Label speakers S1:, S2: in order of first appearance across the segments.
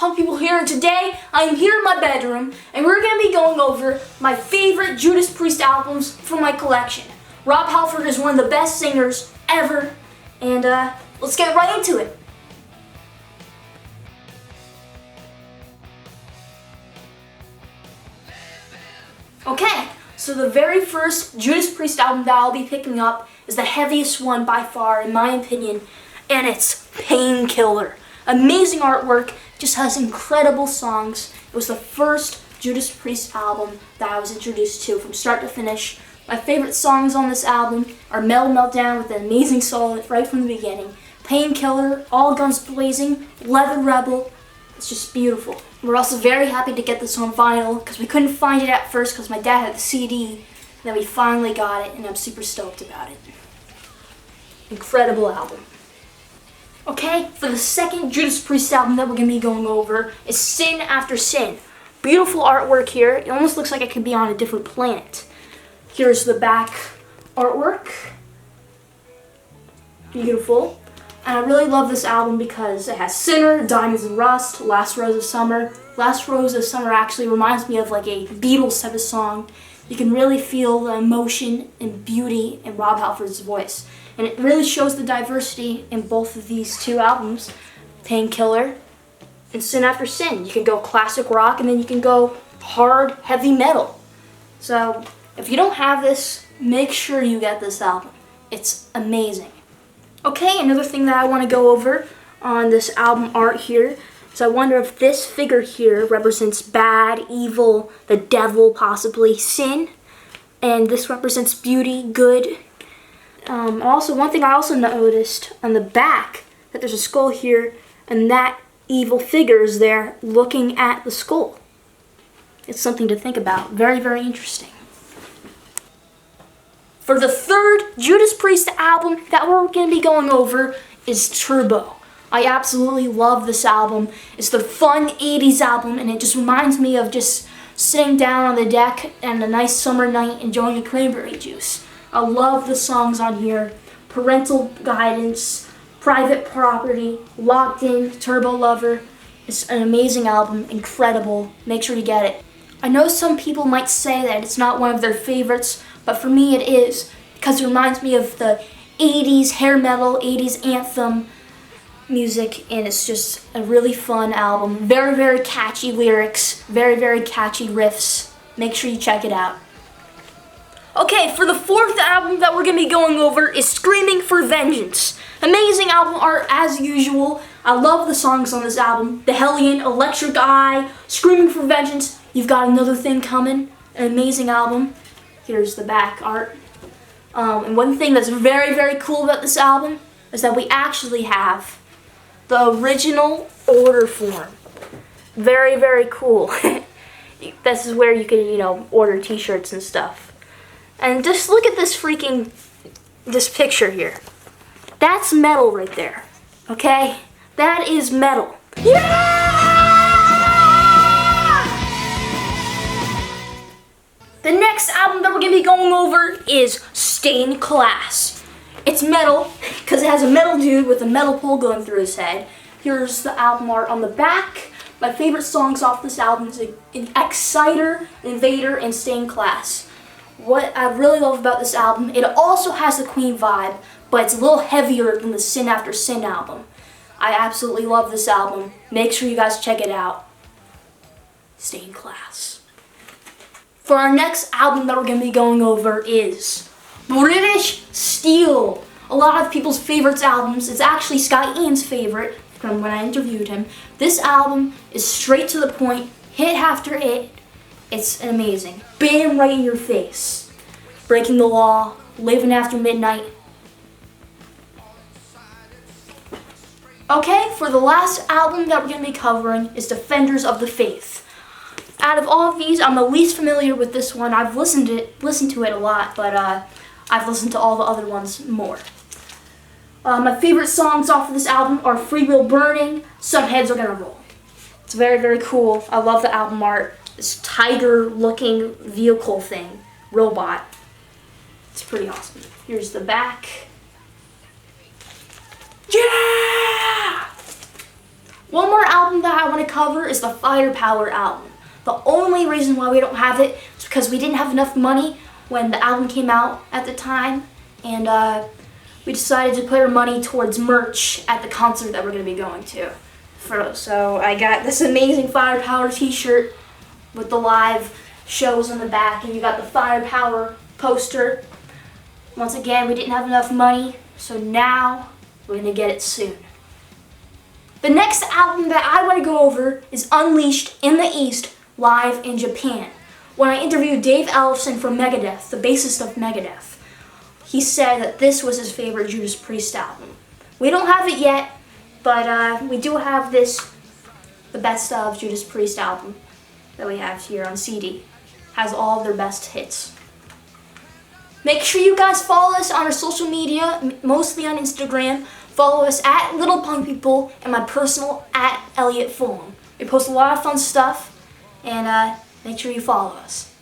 S1: Punk People here, and today I am here in my bedroom and we're going to be going over my favorite Judas Priest albums from my collection. Rob Halford is one of the best singers ever, and let's get right into it. Okay, so the very first Judas Priest album that I'll be picking up is the heaviest one by far, in my opinion, and it's Painkiller. Amazing artwork, just has incredible songs. It was the first Judas Priest album that I was introduced to from start to finish. My favorite songs on this album are Metal Meltdown with an amazing solo right from the beginning, Painkiller, All Guns Blazing, Leather Rebel. It's just beautiful. We're also very happy to get this on vinyl because we couldn't find it at first because my dad had the CD, and then we finally got it and I'm super stoked about it. Incredible album. Okay, for the second Judas Priest album that we're going to be going over is Sin After Sin. Beautiful artwork here. It almost looks like it could be on a different planet. Here's the back artwork. Beautiful. And I really love this album because it has Sinner, Diamonds and Rust, Last Rose of Summer. Last Rose of Summer actually reminds me of like a Beatles type of song. You can really feel the emotion and beauty in Rob Halford's voice. And it really shows the diversity in both of these two albums, Painkiller and Sin After Sin. You can go classic rock and then you can go hard, heavy metal. So if you don't have this, make sure you get this album. It's amazing. Okay, another thing that I want to go over on this album art here is I wonder if this figure here represents bad, evil, the devil possibly, sin, and this represents beauty, good. Also, one thing I also noticed on the back, that there's a skull here, and that evil figure is there looking at the skull. It's something to think about. Very, very interesting. For the third Judas Priest album that we're going to be going over is Turbo. I absolutely love this album. It's the fun 80s album, and it just reminds me of just sitting down on the deck and a nice summer night enjoying a cranberry juice. I love the songs on here. Parental Guidance, Private Property, Locked In, Turbo Lover. It's an amazing album, incredible. Make sure you get it. I know some people might say that it's not one of their favorites, but for me it is because it reminds me of the 80s hair metal, 80s anthem music, and it's just a really fun album. Very, very catchy lyrics, very, very catchy riffs. Make sure you check it out. Okay, for the fourth album that we're going to be going over is Screaming for Vengeance. Amazing album art as usual. I love the songs on this album. The Hellion, Electric Eye, Screaming for Vengeance, You've Got Another Thing Coming. An amazing album. Here's the back art. And one thing that's very, very cool about this album is that we actually have the original order form. Very, very cool. This is where you can, order t-shirts and stuff. And just look at this this picture here. That's metal right there, okay? That is metal. Yeah! The next album that we're gonna be going over is Stained Class. It's metal, because it has a metal dude with a metal pole going through his head. Here's the album art on the back. My favorite songs off this album is Exciter, Invader, and Stained Class. What I really love about this album, it also has the Queen vibe, but it's a little heavier than the Sin After Sin album. I absolutely love this album. Make sure you guys check it out. Stained Class. For our next album that we're going to be going over is British Steel. A lot of people's favorites albums. It's actually Sky Ian's favorite from when I interviewed him. This album is straight to the point, hit after hit. It's amazing. Bam right in your face. Breaking the Law, Living After Midnight. Okay, for the last album that we're going to be covering is Defenders of the Faith. Out of all of these, I'm the least familiar with this one. I've listened to it a lot, but I've listened to all the other ones more. My favorite songs off of this album are Free Will Burning, Some Heads Are Gonna Roll. It's very, very cool. I love the album art. This tiger-looking vehicle thing, robot. It's pretty awesome. Here's the back. Yeah! One more album that I want to cover is the Firepower album. The only reason why we don't have it is because we didn't have enough money when the album came out at the time, and we decided to put our money towards merch at the concert that we're going to be going to. So I got this amazing Firepower t-shirt with the live shows on the back, and you got the Firepower poster. Once again, we didn't have enough money, so now we're going to get it soon. The next album that I want to go over is Unleashed in the East, live in Japan. When I interviewed Dave Ellefson from Megadeth, the bassist of Megadeth, he said that this was his favorite Judas Priest album. We don't have it yet, but we do have this, the best of Judas Priest album that we have here on CD. Has all of their best hits. Make sure you guys follow us on our social media, mostly on Instagram. Follow us at Little Punk People and my personal at Elliot Fulham. We post a lot of fun stuff, and make sure you follow us.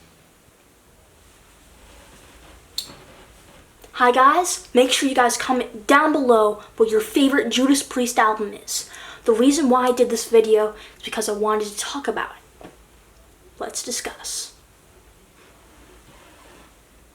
S1: Hi guys, make sure you guys comment down below what your favorite Judas Priest album is. The reason why I did this video is because I wanted to talk about it. Let's discuss.